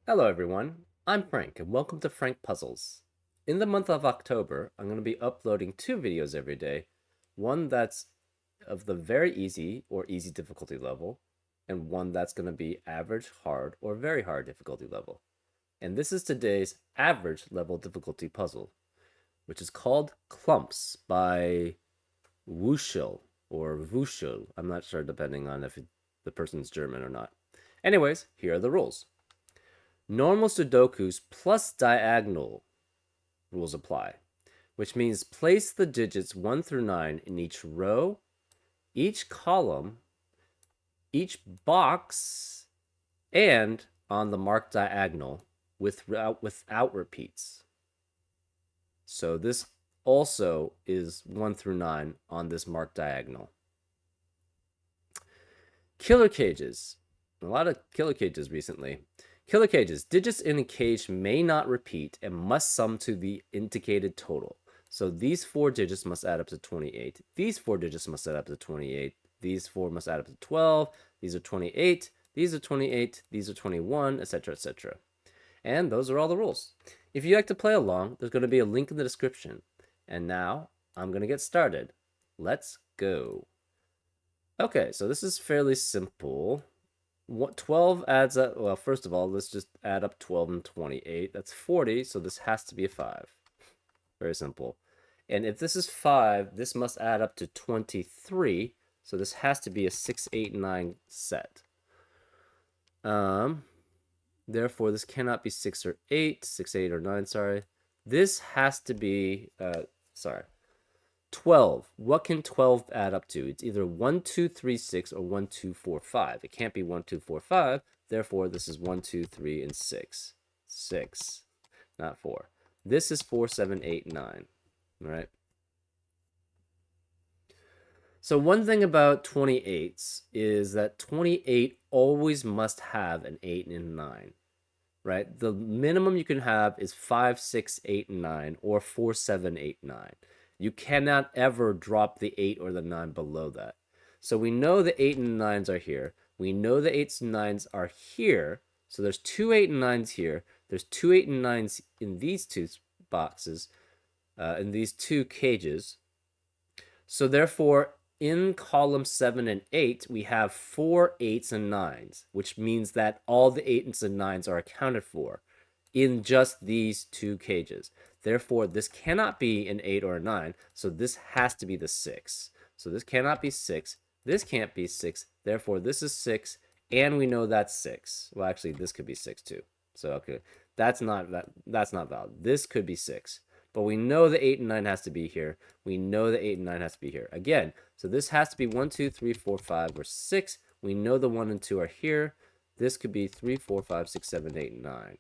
Hello everyone, I'm Frank and welcome to Frank Puzzles. In the month of October, I'm going to be uploading two videos every day. One that's of the very easy or easy difficulty level, and one that's going to be average, hard, or very hard difficulty level. And this is today's average level difficulty puzzle, which is called Clumps by Wuschel or Wuschel. I'm not sure depending on if the person's German or not. Anyways, here are the rules. Normal Sudokus plus diagonal rules apply, which means place the digits 1 through 9 in each row, each column, each box, and on the marked diagonal without repeats. So this also is 1 through 9 on this marked diagonal. Killer cages. A lot of killer cages recently. Killer cages. Digits in a cage may not repeat and must sum to the indicated total. So these four digits must add up to 28. These four digits must add up to 28. These four must add up to 12. These are 28. These are 28. These are 21, etc., etc. And those are all the rules. If you'd like to play along, there's going to be a link in the description. And now I'm going to get started. Let's go. Okay, so this is fairly simple. What 12 adds up? Well, first of all, let's just add up 12 and 28. That's 40, so this has to be a 5. Very simple. And if this is 5, this must add up to 23, so this has to be a 6, 8, 9 set. Therefore, this cannot be 6 or 8, 6, 8, or 9, sorry. This has to be, 12. What can 12 add up to? It's either 1, 2, 3, 6 or 1, 2, 4, 5. It can't be 1, 2, 4, 5. Therefore, this is 1, 2, 3, and 6. 6, not 4. This is 4, 7, 8, 9. All right. So one thing about 28s is that 28 always must have an 8 and a 9, right? The minimum you can have is 5, 6, 8, and 9, or 4, 7, 8, 9. You cannot ever drop the 8 or the 9 below that. So we know the 8 and the 9s are here. We know the 8s and 9s are here. So there's two 8 and 9s here. There's two 8 and 9s in these two boxes, in these two cages. So therefore, in column 7 and 8, we have 4 8s and 9s, which means that all the 8s and 9s are accounted for in just these two cages. Therefore, this cannot be an 8 or a 9, so this has to be the 6. So this cannot be 6. This can't be 6. Therefore, this is 6, and we know that's 6. Well, actually, this could be 6 too. So, okay, that's not valid. This could be 6. But we know the 8 and 9 has to be here. We know the 8 and 9 has to be here. Again, so this has to be 1, 2, 3, 4, 5, or 6. We know the 1 and 2 are here. This could be 3, 4, 5, 6, 7, 8, and 9.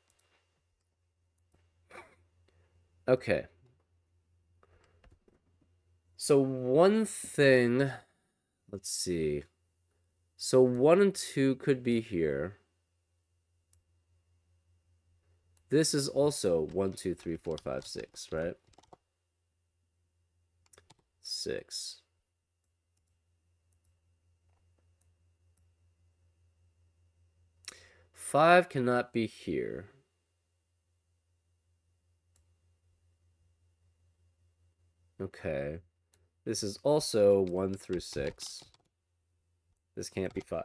Okay. So one thing, let's see. So 1 and 2 could be here. This is also 1, 2, 3, 4, 5, 6, right? 6. 5 cannot be here. Okay. This is also 1 through 6. This can't be 5.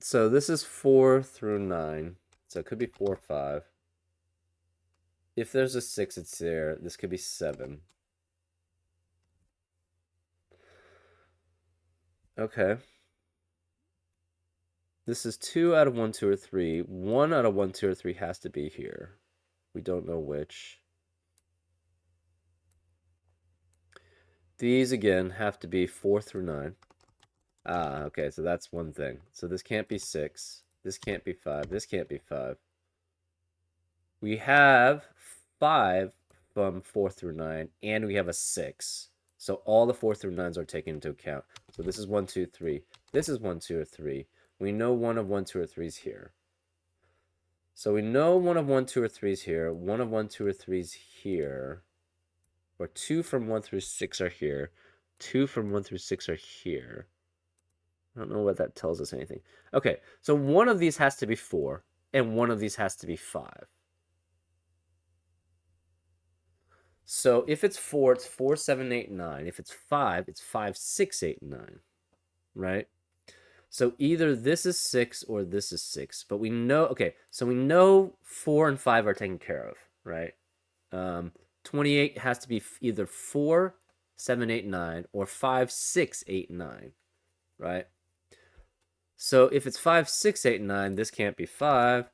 So this is 4 through 9. So it could be 4, 5. If there's a 6, it's there. This could be 7. Okay. This is 2 out of 1, 2, or 3. 1 out of 1, 2, or 3 has to be here. We don't know which. These, again, have to be 4 through 9. Ah, okay, so that's one thing. So this can't be 6. This can't be 5. This can't be 5. We have 5 from 4 through 9, and we have a 6. So all the 4 through 9s are taken into account. So this is 1, 2, 3. This is 1, 2, or 3. We know one of 1, 2, or 3 is here. So we know one of 1, 2, or 3 is here. One of 1, 2, or 3 is here. Or 2 from 1 through 6 are here. 2 from 1 through 6 are here. I don't know what that tells us anything. Okay, so one of these has to be 4, and one of these has to be 5. So if it's 4, it's 4, 7, 8, 9. If it's 5, it's 5, 6, 8, 9, right? So either this is 6 or this is 6. But we know, okay, so we know 4 and 5 are taken care of, right? 28 has to be either 4, 7, 8, 9, or 5, 6, 8, 9, right? So if it's 5, 6, 8, 9, this can't be 5.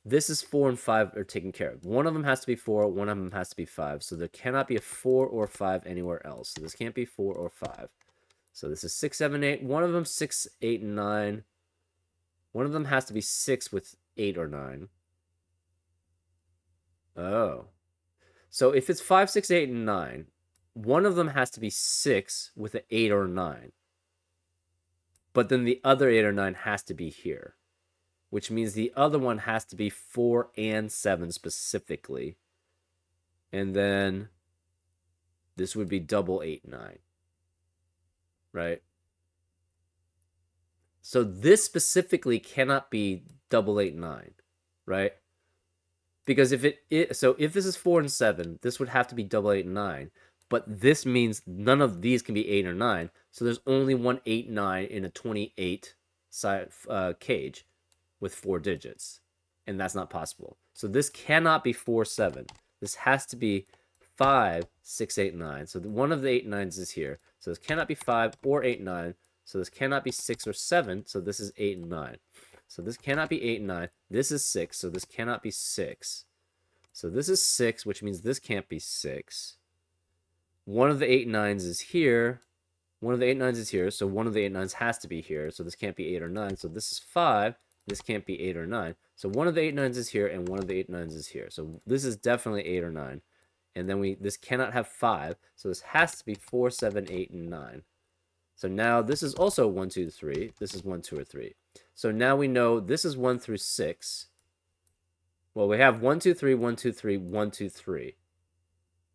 This is 4 and 5 are taken care of. One of them has to be 4, one of them has to be 5. So there cannot be a 4 or 5 anywhere else. So this can't be 4 or 5. So this is 6, 7, 8. One of them 6, 8, and 9. One of them has to be 6 with 8 or 9. Oh. So if it's 5, 6, 8, and 9, one of them has to be 6 with an 8 or 9. But then the other 8 or 9 has to be here, which means the other one has to be 4 and 7 specifically. And then this would be double 8, 9. Right? So this specifically cannot be double 8, 9. Right? Because if if this is 4 and 7, this would have to be double 8 and 9. But this means none of these can be 8 or 9. So there's only one 8, 9 in a 28 side cage with 4 digits. And that's not possible. So this cannot be 4, 7. This has to be 5, 6, 8, 9. So one of the 8 9s is here. So this cannot be 5 or 8, 9. So this cannot be 6 or 7. So this is 8 and 9. So this cannot be 8 and 9. This is 6. So this cannot be 6. So this is 6, which means this can't be 6. One of the 8 9s is here. One of the 8 9s is here. So one of the 8 9s has to be here. So this can't be 8 or 9. So this is 5. This can't be 8 or 9. So one of the 8 9s is here, and one of the 8 9s is here. So this is definitely 8 or 9. And then this cannot have 5. So this has to be 4, 7, 8, and 9. So now this is also 1, 2, 3. This is 1, 2, or 3. So now we know this is 1 through 6. Well, we have 1, 2, 3, 1, 2, 3, 1, 2, 3.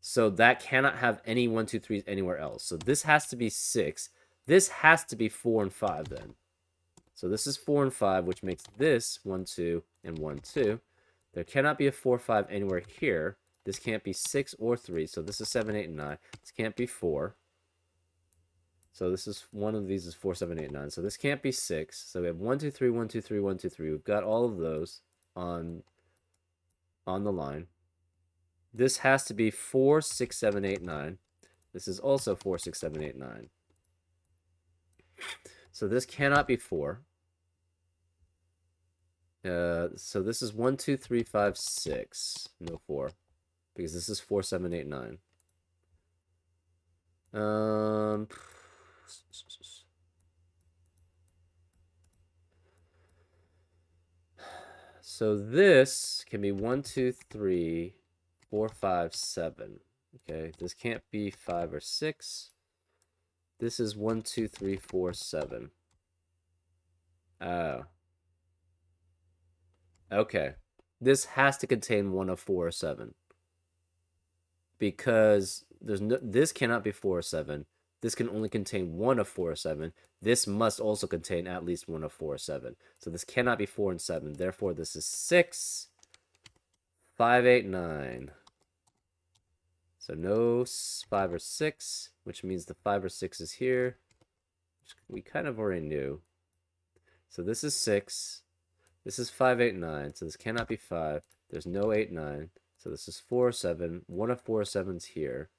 So that cannot have any 1, 2, 3s anywhere else. So this has to be 6. This has to be 4 and 5 then. So this is 4 and 5, which makes this 1, 2, and 1, 2. There cannot be a 4, 5 anywhere here. This can't be 6 or 3. So this is 7, 8, and 9. This can't be 4. So this is one of these is 4, 7, 8, 9. So this can't be 6. So we have 1, 2, 3, 1, 2, 3, 1, 2, 3. We've got all of those on the line. This has to be 4, 6, 7, 8, 9. This is also 4, 6, 7, 8, 9. So this cannot be 4. So this is 1, 2, 3, 5, 6. No 4. Because this is 4, 7, 8, 9. So this can be 1, 2, 3, 4, 5, 7. Okay, this can't be 5 or 6. This is 1, 2, 3, 4, 7. Oh. Okay. This has to contain one of 4 or 7. Because this cannot be 4 or 7. This can only contain one of 4 or 7. This must also contain at least one of 4 or 7. So this cannot be 4 and 7. Therefore, this is 6, 5, 8, 9. So no 5 or 6, which means the 5 or 6 is here, which we kind of already knew. So this is 6. This is 5, 8, 9. So this cannot be 5. There's no 8, 9. So this is 4 or 7. One of 4 or 7's here.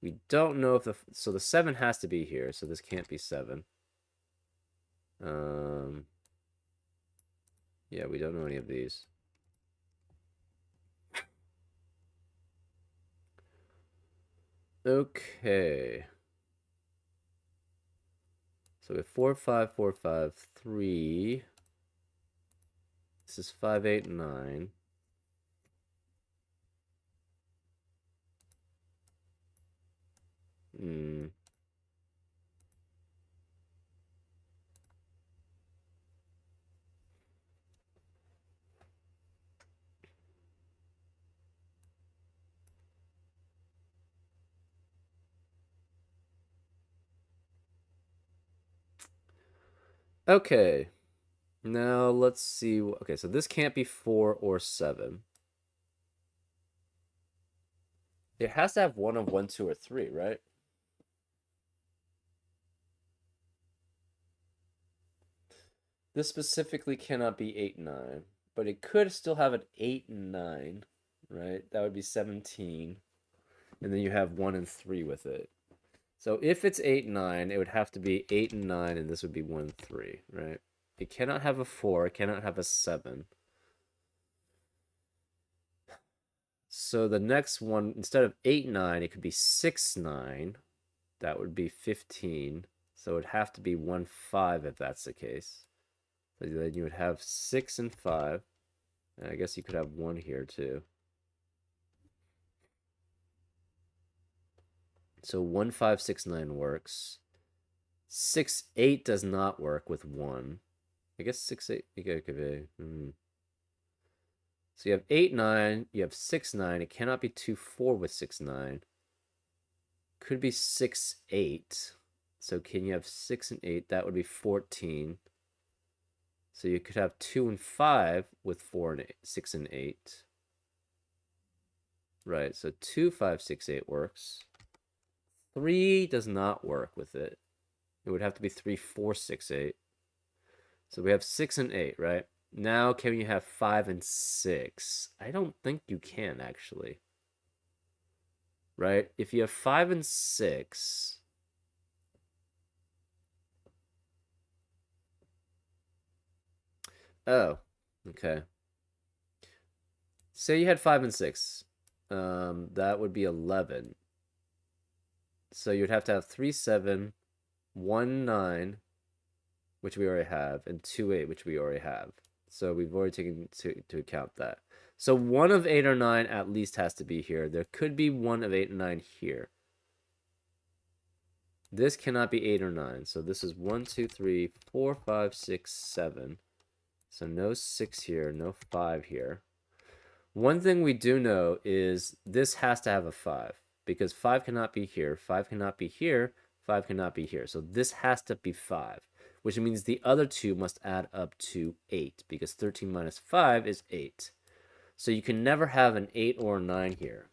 We don't know if so the 7 has to be here. So this can't be 7. Yeah, we don't know any of these. Okay. So we have 4, 5, 4, 5, 3. This is 5, 8, 9. Hmm. Okay. Now let's see. Okay, so this can't be 4 or 7. It has to have one of 1, 2, or 3, right? This specifically cannot be 8, 9, but it could still have an 8 and 9, right? That would be 17. And then you have 1 and 3 with it. So if it's 8, 9, it would have to be 8 and 9, and this would be 1, 3, right? It cannot have a 4, it cannot have a 7. So the next one, instead of 8, 9, it could be 6, 9. That would be 15. So it would have to be 1, 5 if that's the case. So then you would have 6 and 5. And I guess you could have 1 here too. So 1, 5, 6, 9 works. 6, 8 does not work with 1. I guess 6, 8. Okay. So you have 8, 9. You have 6, 9. It cannot be 2, 4 with 6, 9. Could be 6, 8. So can you have 6 and 8? That would be 14. So you could have 2 and 5 with 4 and 8, 6 and 8. Right, so 2, 5, 6, 8 works. 3 does not work with it. It would have to be 3, 4, 6, 8. So we have 6 and 8, right? Now can you have 5 and 6? I don't think you can, actually. Right? If you have 5 and 6... Oh, okay. Say you had 5 and 6. That would be 11. So you'd have to have 3, 7, 1, 9, which we already have, and 2, 8, which we already have. So we've already taken to account that. So 1 of 8 or 9 at least has to be here. There could be 1 of 8 and 9 here. This cannot be 8 or 9. So this is 1, 2, 3, 4, 5, 6, 7. So no 6 here, no 5 here. One thing we do know is this has to have a 5 because 5 cannot be here, 5 cannot be here, 5 cannot be here. So this has to be 5, which means the other two must add up to 8 because 13 minus 5 is 8. So you can never have an 8 or a 9 here.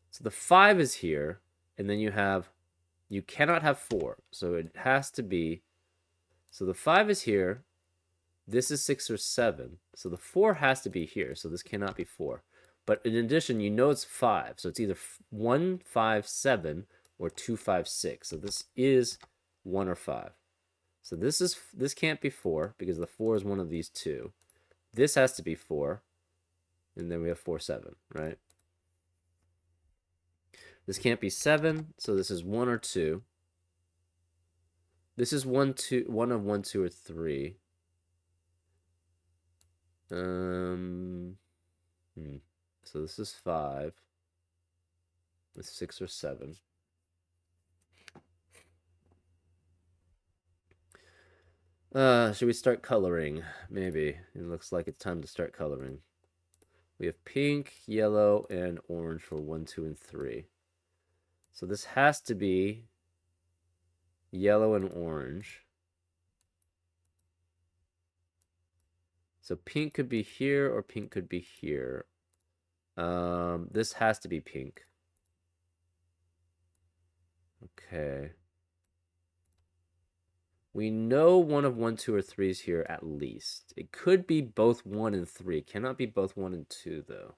So the 5 is here, and then you cannot have 4. So it has to be, so the 5 is here, this is 6 or 7. So the 4 has to be here. So this cannot be 4. But in addition, you know it's 5. So it's either 1, 5, 7 or 2, 5, 6. So this is 1 or 5. So this can't be 4 because the 4 is one of these two. This has to be 4. And then we have 4, 7, right? This can't be 7. So this is 1 or 2. This is 1, 2, 1 of 1, 2, or 3. So this is 5. With 6 or 7. Should we start coloring? Maybe. It looks like it's time to start coloring. We have pink, yellow, and orange for 1, 2, and 3. So this has to be yellow and orange. So pink could be here or pink could be here. This has to be pink. Okay. We know one of 1, 2, or 3 is here at least. It could be both 1 and 3. It cannot be both 1 and 2, though.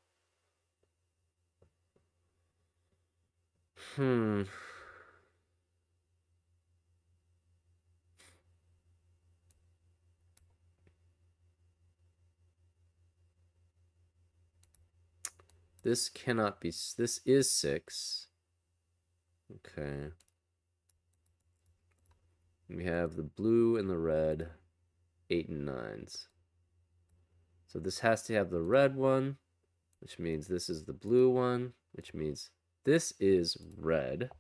This cannot be. This is 6. Okay. We have the blue and the red, 8 and 9s. So this has to have the red one, which means this is the blue one, which means this is red.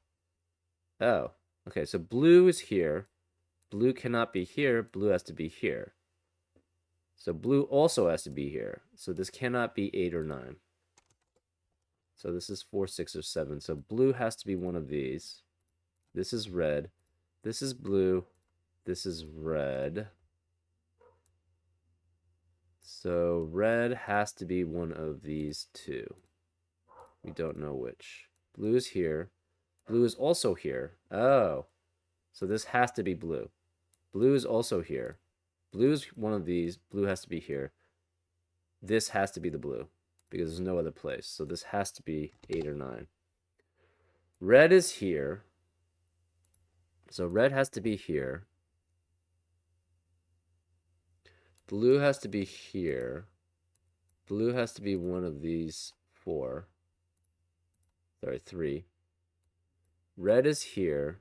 Oh, okay, so blue is here. Blue cannot be here. Blue has to be here. So blue also has to be here. So this cannot be 8 or 9. So this is 4, 6, or 7. So blue has to be one of these. This is red. This is blue. This is red. So red has to be one of these two. We don't know which. Blue is here. Blue is also here. Oh. So this has to be blue. Blue is also here. Blue is one of these. Blue has to be here. This has to be the blue because there's no other place. So this has to be 8 or 9. Red is here. So red has to be here. Blue has to be here. Blue has to be one of these 4. Sorry, 3. Red is here.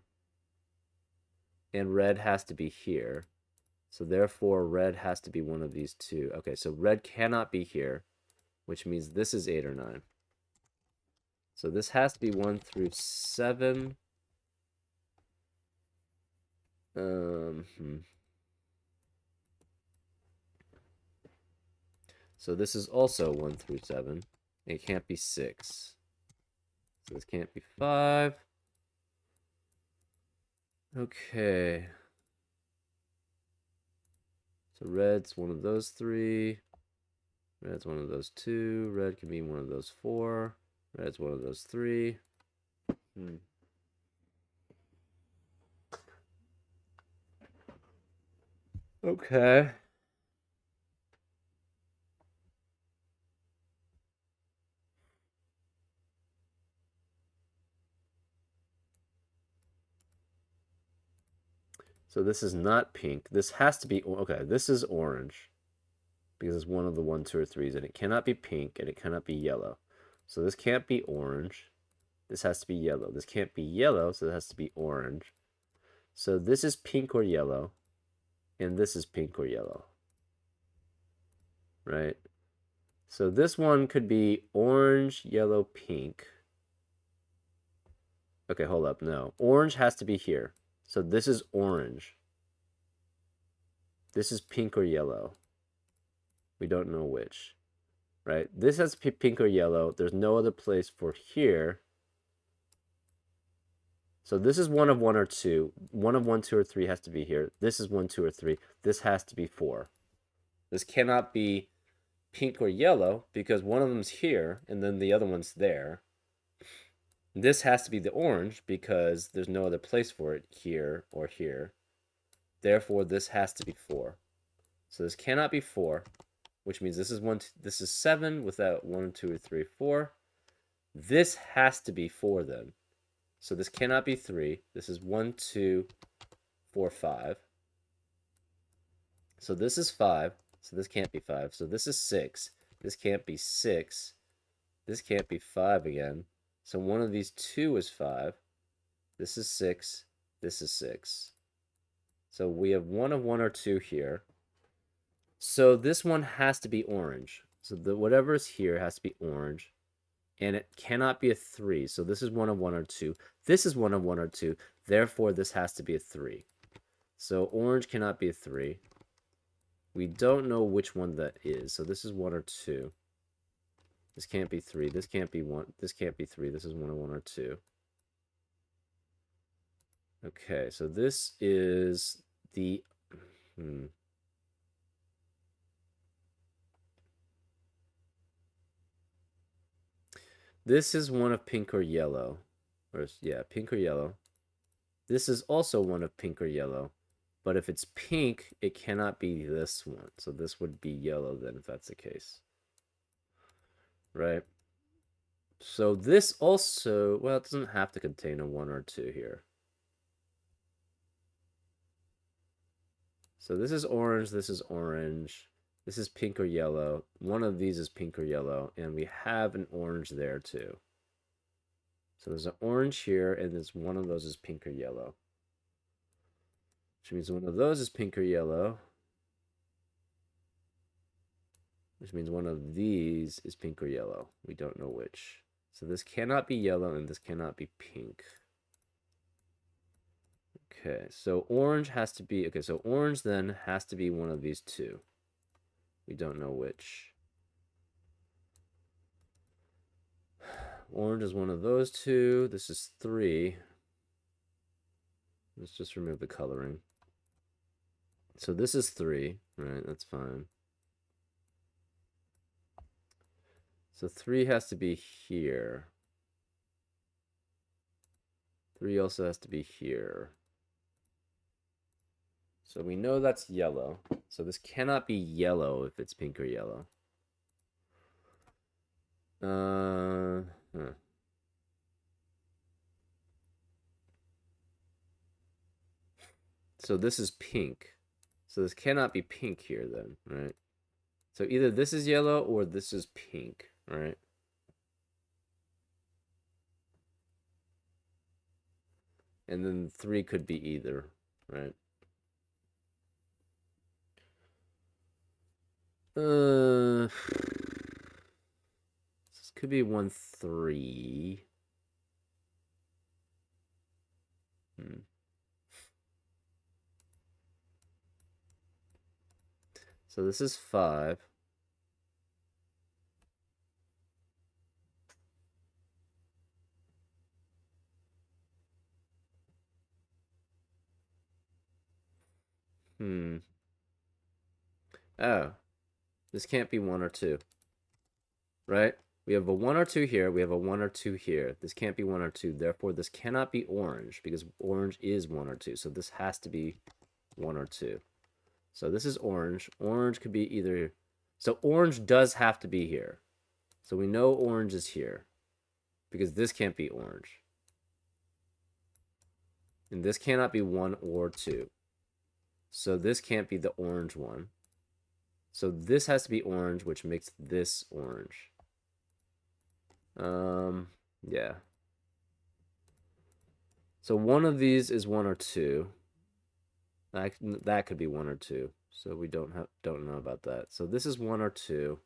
And red has to be here. So therefore, red has to be one of these 2. Okay, so red cannot be here, which means this is 8 or 9. So this has to be 1 through 7. So this is also 1 through 7. It can't be 6. So this can't be 5. Okay. So red's one of those 3. Red's one of those 2. Red can be one of those 4. Red's one of those 3. Okay. So this is not pink. This has to be, okay, this is orange because it's one of the 1, 2, or 3s, and it cannot be pink, and it cannot be yellow. So this can't be orange. This has to be yellow. This can't be yellow, so it has to be orange. So this is pink or yellow, and this is pink or yellow, right? So this one could be orange, yellow, pink. Okay, hold up. No. Orange has to be here. So this is orange. This is pink or yellow. We don't know which, right? This has to be pink or yellow. There's no other place for here. So this is one of 1 or 2. One of 1, 2, or 3 has to be here. This is 1, 2, or 3. This has to be 4. This cannot be pink or yellow because one of them's here and then the other one's there. This has to be the orange because there's no other place for it here or here. Therefore, this has to be 4. So this cannot be 4, which means this is 1. This is 7 without 1, 2, or 3, 4. This has to be 4 then. So this cannot be 3. This is 1, 2, 4, 5. So this is 5. So this can't be 5. So this is 6. This can't be 6. This can't be 5 again. So one of these 2 is 5. This is 6. This is 6. So we have 1 of 1 or 2 here. So this one has to be orange. So whatever is here has to be orange. And it cannot be a 3. So this is 1 of 1 or 2. This is 1 of 1 or 2. Therefore, this has to be a 3. So orange cannot be a 3. We don't know which one that is. So this is 1 or 2. This can't be 3. This can't be 1. This can't be 3. This is 1 of 1 or 2. Okay, so this is the... This is one of pink or yellow. Or, yeah, pink or yellow. This is also one of pink or yellow. But if it's pink, it cannot be this one. So this would be yellow then, if that's the case. Right? So this also, well, it doesn't have to contain a 1 or 2 here. So this is orange, this is orange. This is pink or yellow. One of these is pink or yellow, and we have an orange there too. So there's an orange here, and there's one of those is pink or yellow. Which means one of those is pink or yellow. Which means one of these is pink or yellow. We don't know which. So this cannot be yellow, and this cannot be pink. Okay, so orange has to be... Okay, so orange then has to be one of these 2. We don't know which. Orange is one of those 2. This is 3. Let's just remove the coloring. So this is 3, right? That's fine. So 3 has to be here. 3 also has to be here. So we know that's yellow. So this cannot be yellow if it's pink or yellow. Huh. So this is pink. So this cannot be pink here then, right? So either this is yellow or this is pink, right? And then 3 could be either, right? This could be 1, 3. So this is 5. Oh, this can't be 1 or 2, right? We have a 1 or 2 here. We have a 1 or 2 here. This can't be 1 or 2. Therefore, this cannot be orange because orange is 1 or 2. So this has to be 1 or 2. So this is orange. Orange could be either... So orange does have to be here. So we know orange is here because this can't be orange. And this cannot be 1 or 2. So this can't be the orange one. So this has to be orange, which makes this orange. Yeah. So one of these is 1 or 2. That could be 1 or 2. So we don't know about that. So this is 1 or 2.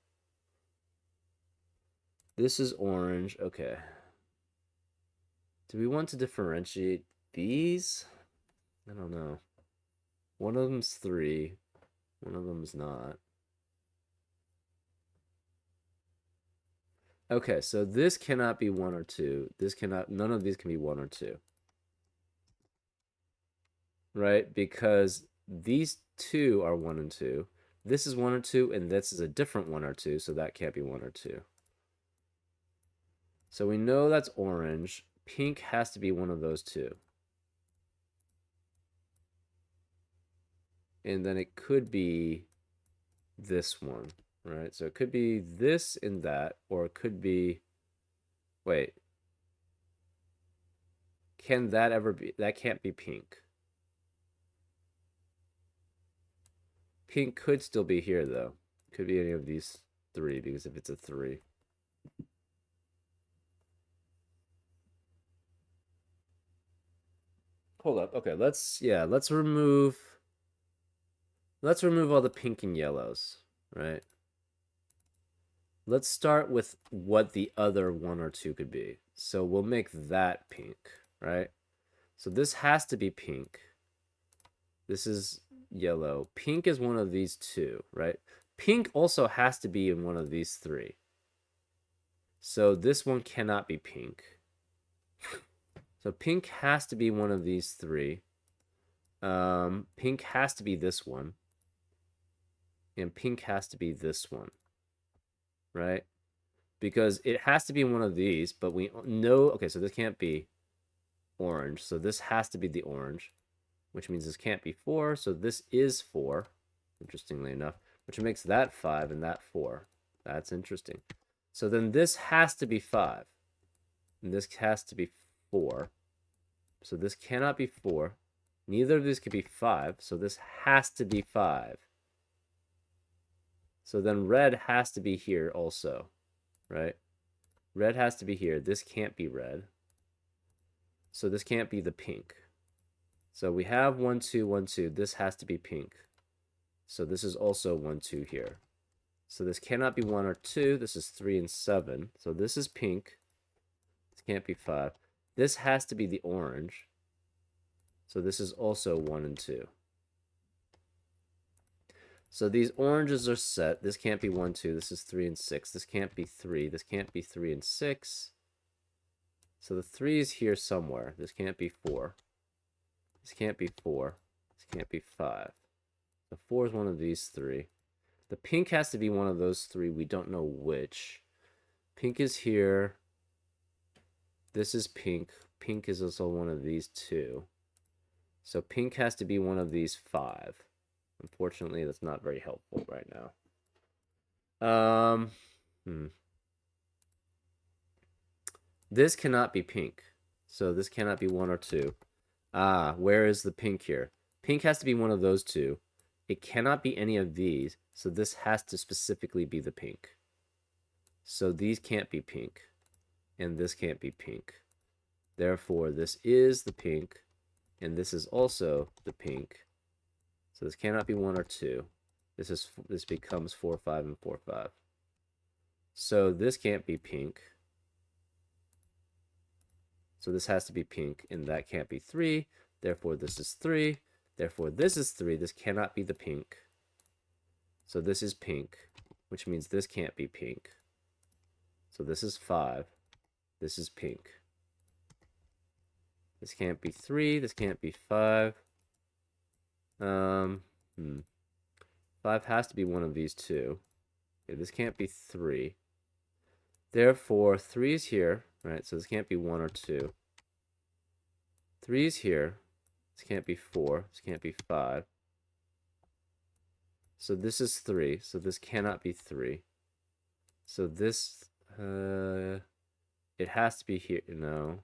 This is orange. Okay. Do we want to differentiate these? I don't know. One of them's 3. One of them's not. Okay, so this cannot be 1 or 2. This cannot, none of these can be 1 or 2. Right? Because these 2 are 1 and 2. This is 1 or 2, and this is a different 1 or 2, so that can't be 1 or 2. So we know that's orange. Pink has to be one of those two. And then it could be this one, right? So it could be this and that, or it could be... Wait. Can that ever be... That can't be pink. Pink could still be here, though. Could be any of these 3, because if it's a 3. Hold up. Okay, let's remove all the pink and yellows, right? Let's start with what the other 1 or 2 could be. So we'll make that pink, right? So this has to be pink. This is yellow. Pink is one of these 2, right? Pink also has to be in one of these 3. So this one cannot be pink. So pink has to be one of these 3. Pink has to be this one. And pink has to be this one. Right? Because it has to be one of these, but we know... Okay, so this can't be orange. So this has to be the orange, which means this can't be 4. So this is 4, interestingly enough, which makes that 5 and that 4. That's interesting. So then this has to be 5. And this has to be 4. So this cannot be 4. Neither of these could be 5. So this has to be 5. So then red has to be here also, right? Red has to be here. This can't be red. So this can't be the pink. So we have 1, 2, 1, 2. This has to be pink. So this is also 1, 2 here. So this cannot be 1 or 2. This is 3 and 7. So this is pink. This can't be 5. This has to be the orange. So this is also 1 and 2. So these oranges are set. This can't be 1, 2. This is 3 and 6. This can't be 3. This can't be 3 and 6. So the 3 is here somewhere. This can't be 4. This can't be 4. This can't be 5. The 4 is one of these three. The pink has to be one of those three. We don't know which. Pink is here. This is pink. Pink is also one of these two. So pink has to be one of these 5. Unfortunately, that's not very helpful right now. This cannot be pink. So this cannot be 1 or 2. Ah, where is the pink here? Pink has to be one of those two. It cannot be any of these, so this has to specifically be the pink. So these can't be pink, and this can't be pink. Therefore, this is the pink, and this is also the pink. So this cannot be 1 or 2. This becomes 4, 5, and 4, 5. So this can't be pink. So this has to be pink, and that can't be 3. Therefore, this is 3. Therefore, this is 3. This cannot be the pink. So this is pink, which means this can't be pink. So this is 5. This is pink. This can't be 3. This can't be 5. 5 has to be one of these two. Okay, this can't be 3. Therefore, 3 is here, right? So this can't be 1 or 2. 3 is here. This can't be 4. This can't be 5. So this is 3. So this cannot be 3. So this, it has to be here. No.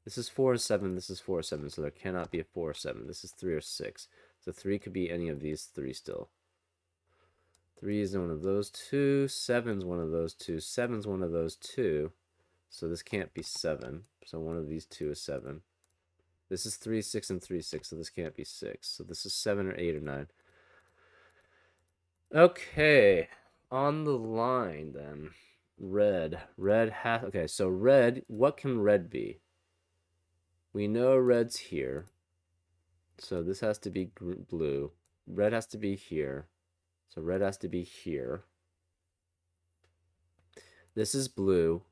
This is 4 or 7. This is 4 or 7. So there cannot be a 4 or 7. This is 3 or 6. So 3 could be any of these 3 still. 3 is one of those two. 7's one of those two. 7's one of those two. So this can't be 7. So one of these two is 7. This is 3, 6, and 3, 6. So this can't be 6. So this is 7 or 8 or 9. Okay. On the line, then. Red. Red has... Okay, so red... What can red be? We know red's here. So this has to be blue. Red has to be here. So red has to be here. This is blue.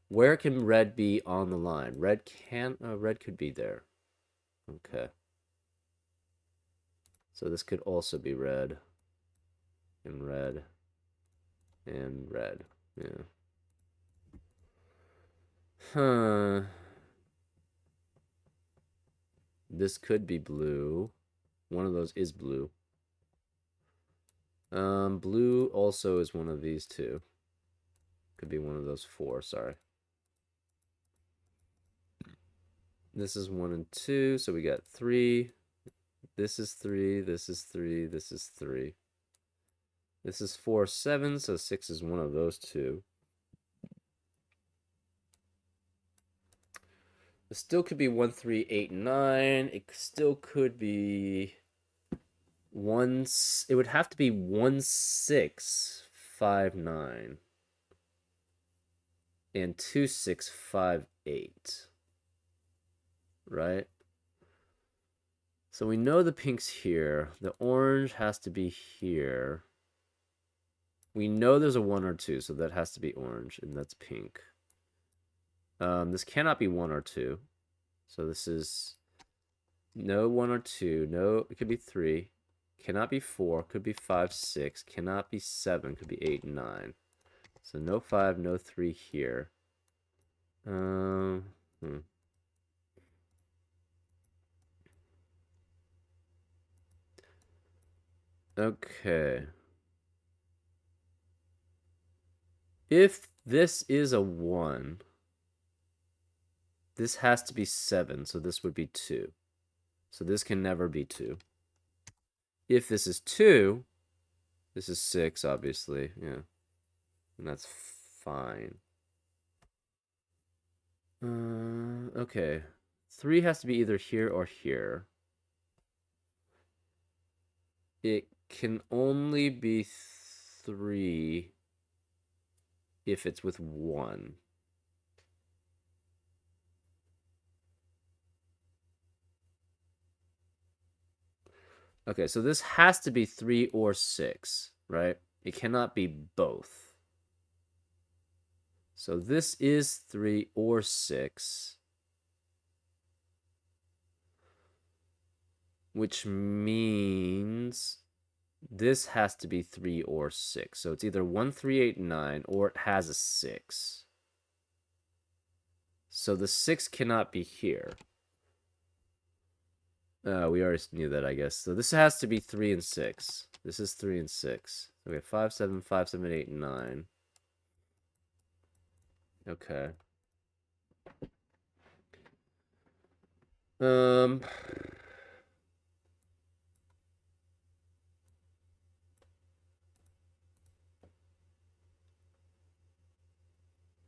Where can red be on the line? Red could be there. Okay. So this could also be red. And red. And red. Yeah. Huh. This could be blue. One of those is blue. Blue also is one of these two. Could be one of those 4, sorry. This is 1 and 2, so we got 3. This is 3, this is 3, this is 3. This is 4, 7, so 6 is one of those two. It still could be 1, 3, 8, 9. It still could be 1. It would have to be 1, 6, 5, 9. And 2, 6, 5, 8. Right? So we know the pink's here. The orange has to be here. We know there's a 1 or 2, so that has to be orange, and that's pink. This cannot be 1 or 2. So this is no 1 or 2. No, it could be 3. Cannot be 4. Could be 5, 6. Cannot be 7. Could be 8, 9. So no 5, no 3 here. Okay. If this is a 1, this has to be 7, so this would be 2. So this can never be 2. If this is 2, this is 6, obviously. Yeah. And that's fine. Okay. 3 has to be either here or here. It can only be 3 if it's with 1. Okay, so this has to be 3 or 6, right? It cannot be both. So this is 3 or 6. Which means this has to be 3 or 6. So it's either 1, 3, 8, 9, or it has a 6. So the 6 cannot be here. We already knew that, I guess. So this has to be 3 and 6. This is 3 and 6. So we have 5, 7, 5, 7, 8, 9. Okay. Um.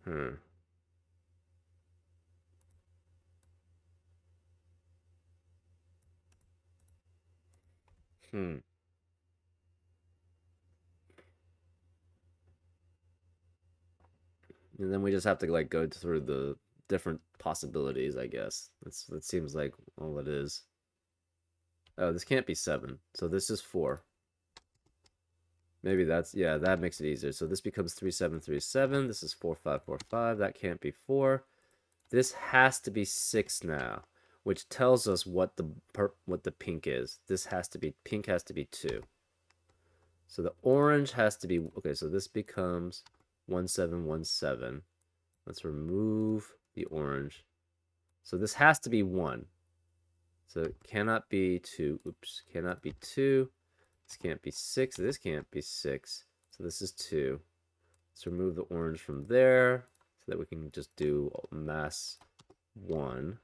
Hmm. Hmm. And then we just have to like go through the different possibilities, I guess. That seems like all it is. Oh, this can't be 7. So this is 4. Maybe that's, yeah, that makes it easier. So this becomes 3, 7, 3, 7. This is 4, 5, 4, 5. That can't be 4. This has to be 6 now, which tells us what the pink is. This has to be, pink has to be 2. So the orange has to be, okay, so this becomes 1, 7, 1, 7. Let's remove the orange. So this has to be 1. So it cannot be 2. Oops, cannot be 2. This can't be 6. This can't be 6. So this is 2. Let's remove the orange from there so that we can just do mass 1.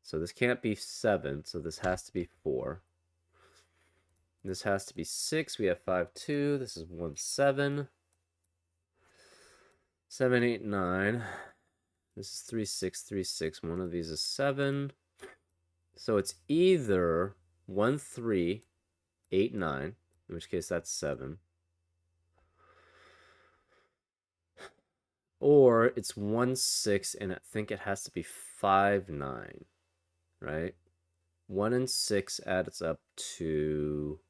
So this can't be 7. So this has to be 4. This has to be 6. We have 5, 2. This is 1, 7. 7, 8, 9. This is 3, 6, 3, 6. One of these is 7. So it's either 1, 3, 8, 9, in which case that's 7. Or it's 1, 6, and I think it has to be 5, 9, right? 1 and 6 adds up to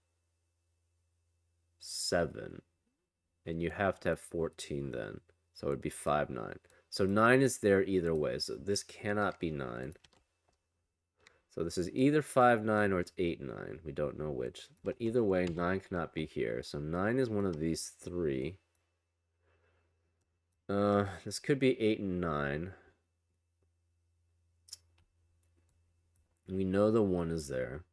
7. And you have to have 14 then. So it would be 5, 9. So 9 is there either way. So this cannot be 9. So this is either 5, 9, or it's 8, 9. We don't know which. But either way, 9 cannot be here. So 9 is one of these 3. This could be 8 and 9. We know the 1 is there.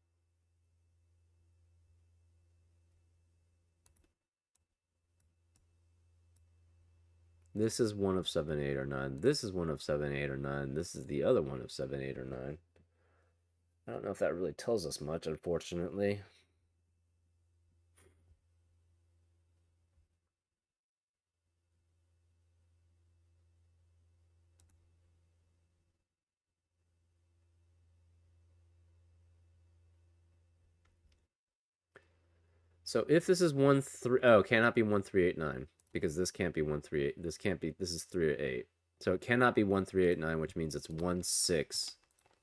This is one of 7, 8, or 9. This is one of 7, 8, or 9. This is the other one of 7, 8, or 9. I don't know if that really tells us much, unfortunately. So if this is 1, 3, oh, it cannot be 1, 3, 8, 9 because this can't be 1, 3, 8. This can't be, this is 3 or 8. So it cannot be 1, 3, 8, 9, which means it's 1, 6,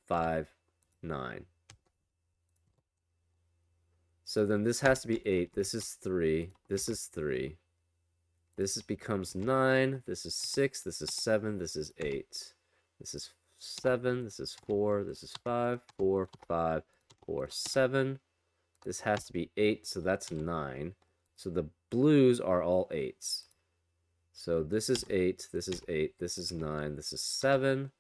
5, 9. So then this has to be 8. This is 3. This is 3. Becomes 9. This is 6. This is 7. This is 8. This is 7. This is 4. This is 5. 4, 5, 4, 7. This has to be 8, so that's 9. So the blues are all 8s. So this is 8. This is 8. This is 9. This is 7.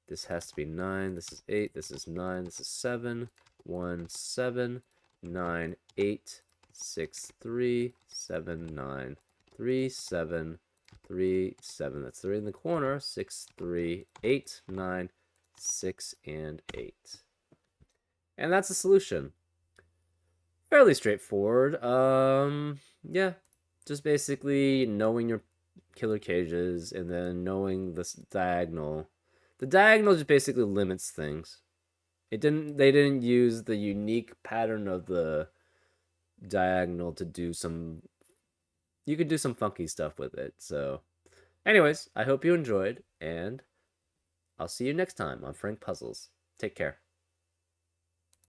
This has to be 9. This is 8. This is 9. This is 7. 1, 7, 9, 8, 6, 3, 7, 9, 3, 7, 3, 7. That's 3 in the corner. 6, 3, 8, 9, 6, and 8. And that's the solution. Fairly straightforward. Yeah. Just basically knowing your killer cages and then knowing this diagonal. The diagonal just basically limits things. They didn't use the unique pattern of the diagonal to do some, you could do some funky stuff with it. So anyways, I hope you enjoyed, and I'll see you next time on Frank Puzzles. Take care.